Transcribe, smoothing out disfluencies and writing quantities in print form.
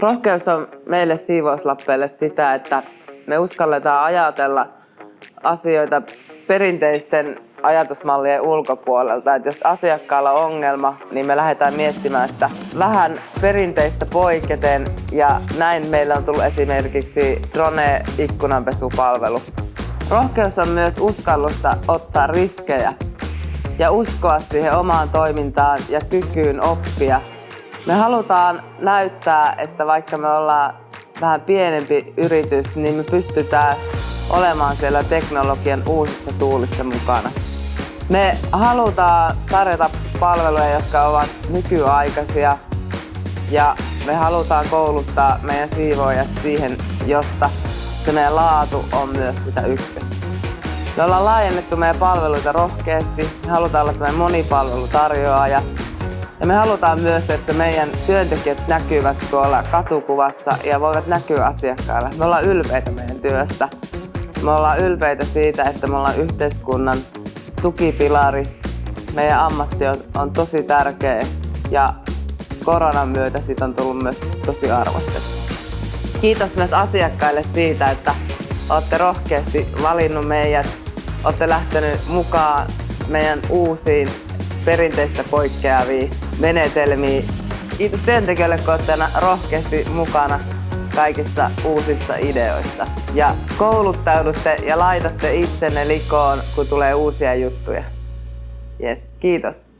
Rohkeus on meille siivouslappeille sitä, että me uskalletaan ajatella asioita perinteisten ajatusmallien ulkopuolelta. Että jos asiakkaalla on ongelma, niin me lähdetään miettimään sitä vähän perinteistä poiketen. Ja näin meillä on tullut esimerkiksi drone-ikkunanpesupalvelu. Rohkeus on myös uskallusta ottaa riskejä ja uskoa siihen omaan toimintaan ja kykyyn oppia. Me halutaan näyttää, että vaikka me ollaan vähän pienempi yritys, niin me pystytään olemaan siellä teknologian uusissa tuulissa mukana. Me halutaan tarjota palveluja, jotka ovat nykyaikaisia, ja me halutaan kouluttaa meidän siivoojat siihen, jotta se meidän laatu on myös sitä ykköstä. Me ollaan laajennettu meidän palveluita rohkeasti. Me halutaan olla meidän monipalvelutarjoaja. Ja me halutaan myös, että meidän työntekijät näkyvät tuolla katukuvassa ja voivat näkyä asiakkailla. Me ollaan ylpeitä meidän työstä. Me ollaan ylpeitä siitä, että me ollaan yhteiskunnan tukipilari. Meidän ammatti on tosi tärkeä ja koronan myötä siitä on tullut myös tosi arvostettu. Kiitos myös asiakkaille siitä, että olette rohkeasti valinnut meidät. Olette lähtenyt mukaan meidän uusiin perinteistä poikkeaviin menetelmiin. Kiitos työntekijöille, kun olette rohkeasti mukana kaikissa uusissa ideoissa. Ja kouluttaudutte ja laitatte itsenne likoon, kun tulee uusia juttuja. Yes, kiitos.